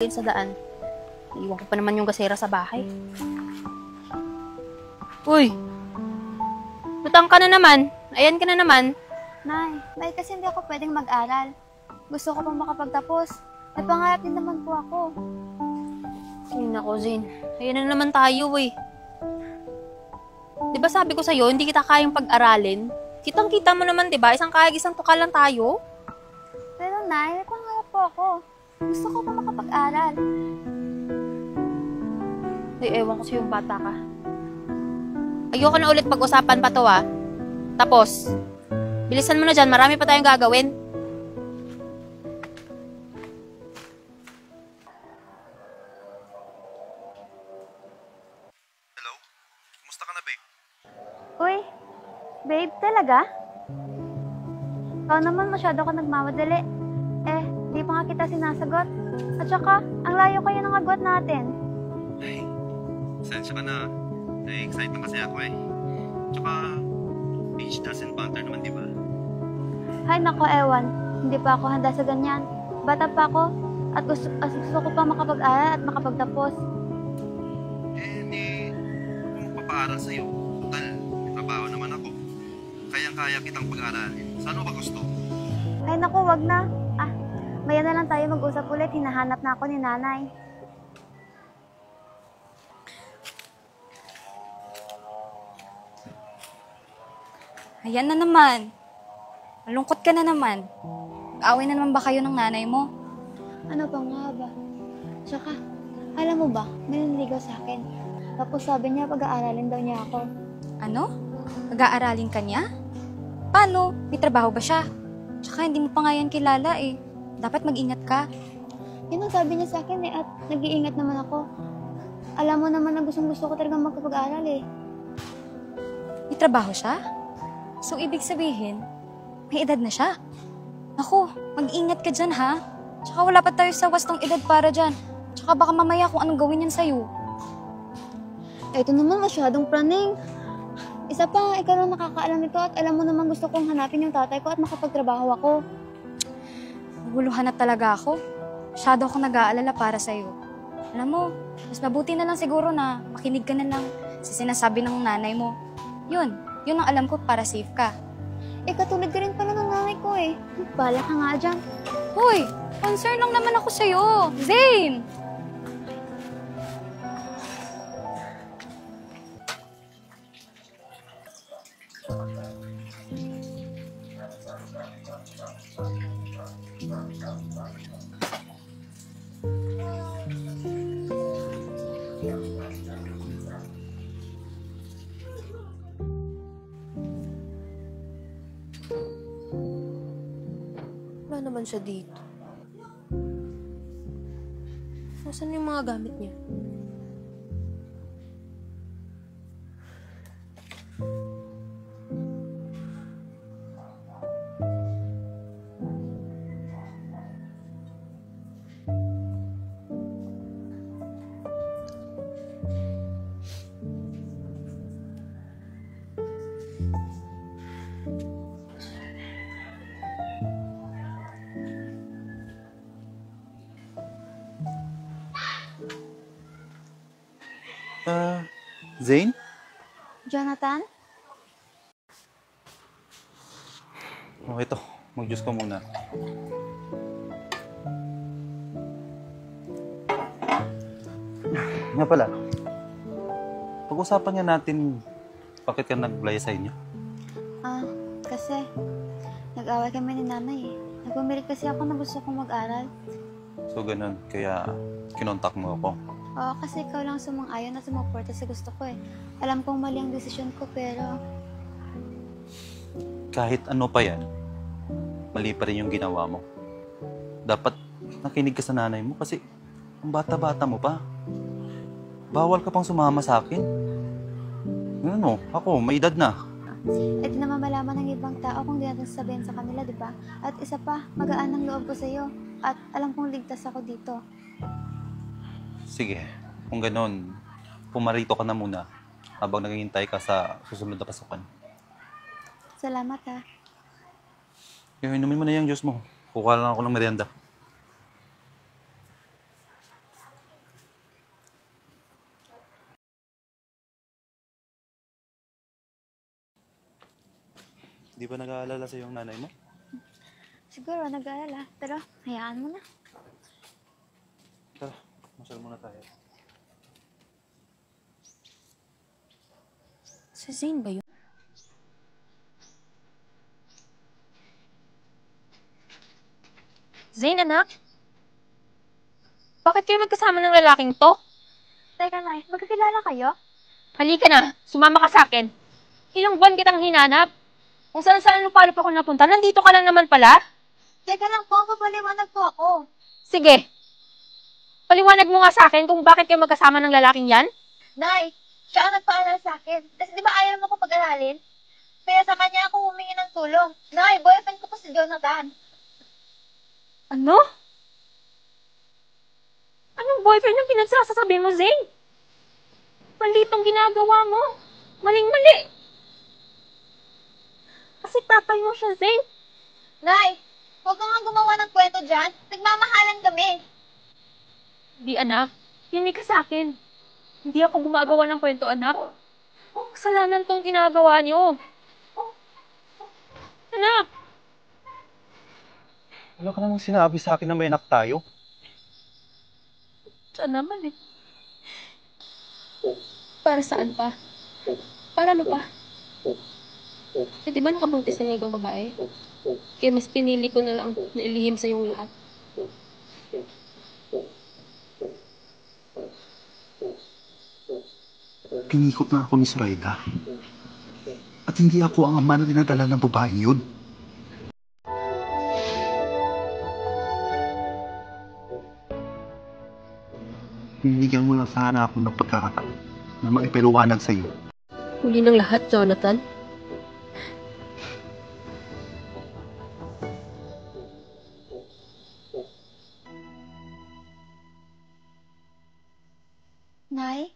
sa daan. Iwan ko pa naman yung gasera sa bahay. Uy! Lutang ka na naman. Ayan ka na naman. Nay, bakit kasi hindi ako pwedeng mag-aral? Gusto ko pang makapagtapos. May pangarap din naman po ako. Ay, nako, Zane. Ayan na naman tayo, eh. Diba sabi ko sa'yo, hindi kita kayang pag-aralin? Kitang-kita mo naman, diba? Isang kahig, isang tuka lang tayo. Pero Nay, may pangarap po ako. Gusto ko pa makapag-aral. Ay, ewan ko sa'yo, bata ka. Ayoko na ulit pag-usapan pa to, ah. Tapos, bilisan mo na dyan. Marami pa tayong gagawin. Hello? Kumusta ka na, babe? Uy, babe, talaga? Ikaw naman masyado ka nagmamadali. Di pa nga kita sinasagot. At saka, ang layo kayo ng agwat natin. Ay, sensya ka na. Na-excite na kasi ako eh. Tsaka, age doesn't matter naman, di ba? Hay nako, ewan. Hindi pa ako handa sa ganyan. Bata pa ako. At gusto ko pa makapag-aral at makapagtapos. Hindi ako magpapaaral sa'yo. Total, may trabaho naman ako. Kayang-kaya kitang pag-aralin. Saan mo ba gusto? Hay nako, wag na. Maya na lang tayo mag-usap ulit. Hinahanap na ako ni nanay. Ayan na naman. Malungkot ka na naman. Away na naman ba kayo ng nanay mo? Ano pa nga ba? Tsaka, alam mo ba, may nanligaw sa akin. Tapos sabi niya, pag-aaralin daw niya ako. Ano? Pag-aaralin ka niya? Paano? May trabaho ba siya? Tsaka hindi mo pa nga yan kilala eh. Dapat mag-ingat ka. Yun ang sabi niya sa akin at nag-iingat naman ako. Alam mo naman na gustong-gusto ko talagang magkapag-aral eh. May trabaho siya? So, ibig sabihin, may edad na siya. Naku, mag-ingat ka dyan ha. Tsaka wala pa tayo sa wastong edad para dyan. Tsaka baka mamaya kung anong gawin yan sa'yo. Ito naman masyadong praning. Isa pa, ikaw lang nakakaalam nito at alam mo naman gusto kong hanapin yung tatay ko at makapagtrabaho ako. Naguluhan na talaga ako. Masyado akong nag-aalala para sa'yo. Alam mo, mas mabuti na lang siguro na makinig ka na lang sa sinasabi ng nanay mo. Yun ang alam ko para safe ka. Katulad ka rin pala ng nanay ko eh. Bala ka nga dyan. Hoy, concern lang naman ako sa'yo. Zane! Wala naman siya dito. Nasaan yung mga gamit niya? Zane? Jonathan? Oh, ito. Mag-juice ka muna. Nga pala, pag-usapan nga natin bakit ka nag-blaya sa inyo. Kasi nag-away kami ni nanay eh. Nagpumilit kasi ako na gusto kong mag-aral. So, ganun. Kaya, kinontak mo ako. Oo, kasi ikaw lang sumang-ayon at sumuporta sa gusto ko eh. Alam kong mali ang desisyon ko pero... Kahit ano pa yan, mali pa rin yung ginawa mo. Dapat nakinig ka sa nanay mo kasi ang bata-bata mo pa. Bawal ka pang sumama sa akin. Ano, ako, may edad na. Di naman malaman ng ibang tao kung di natin sasabihin sa kanila, di ba? At isa pa, magaan ang loob ko sa'yo. At alam kong ligtas ako dito. Sige, kung ganon, pumarito ka na muna habang naghihintay ka sa susunod na pasukan. Salamat ha. Inumin mo na yung juice mo. Kukuha lang ako ng merienda. Di ba nag-aalala sa'yo yung nanay mo? Siguro, nag-aalala. Pero, hayaan mo na. Tara, masal muna tayo. Si Zane ba yun? Zane, anak? Bakit kayo magkasama ng lalaking to? Teka, Nay, magkakilala kayo? Halika na, sumama ka sa akin. Ilang buwan kitang hinanap. Kung saan-saan lupa pa ako napunta, nandito ka lang naman pala. Teka lang po, papaliwanag po ako. Sige. Paliwanag mo nga sa akin kung bakit kayo magkasama ng lalaking yan. Nay, siya ang nagpaaral sa akin. Kasi di ba ayaw mo ko pag-aralin? Kaya sa kanya ako humingi ng tulong. Nay, boyfriend ko po si Jonathan. Ano? Anong boyfriend yung pinagsasasabi mo, Zane? Mali itong ginagawa mo. Maling-mali. Kasi tatay mo siya, Zane. Nay, huwag ka nga gumawa ng kwento dyan. Nagmamahalan kami. Hindi, anak. Hindi ka sa akin. Hindi ako gumagawa ng kwento, anak. Kasalanan tong ginagawa niyo. Anak! Wala ka namang sinabi sa akin na may anak tayo. Saan naman eh? Para saan pa? Para ano pa? Eh, di ba nakabuntis na yung ibang babae? Kaya mas pinili ko na lang na ilihim sa yung lahat. Pinikot na ako ni Zoraida. At hindi ako ang ama na dinadala ng babaeng yun. Binigyan mo lang sana ako ng pagkakataon na maipaliwanag sa iyo. Huli ng lahat, Jonathan. Nay?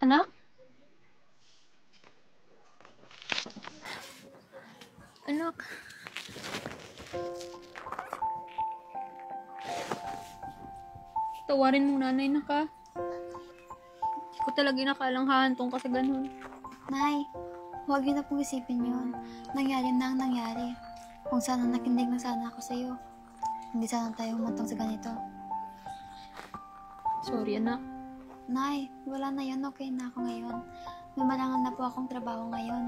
Anak? Anak? Tawarin mong nanay na ka. Hindi ko talaga inakalang tong kasi ganun. Nay, huwag yun na pong isipin yun. Nangyari na ang nangyari. Kung sana nakinig na sana ako sa'yo. Hindi sana tayo humantong sa ganito. Sorry, anak. Nay, wala na yun. Okay na ako ngayon. May malangan na po akong trabaho ngayon.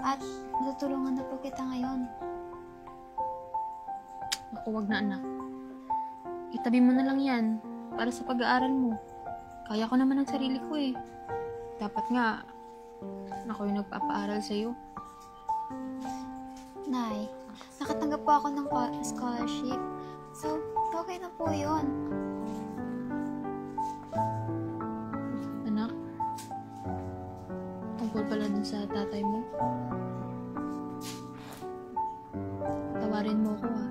At matutulungan na po kita ngayon. Ako, wag na, anak. Itabi mo na lang yan para sa pag-aaral mo. Kaya ko naman ang sarili ko eh. Dapat nga, ako yung nagpapaaral sa'yo. Nay, nakatanggap po ako ng scholarship. So, okay na po yun. Anak, tungkol pala dun sa tatay mo. Tawarin mo ako ah.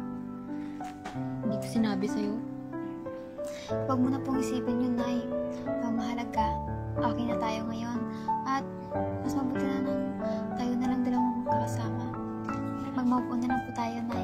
Hindi ko sinabi sa'yo. Huwag mo na pong isipin yun, Nay. Mahalaga. Okay na tayo ngayon. At mas mabuti na tayo na lang dalawang magkakasama. Mag-move on na lang po tayo, Nay.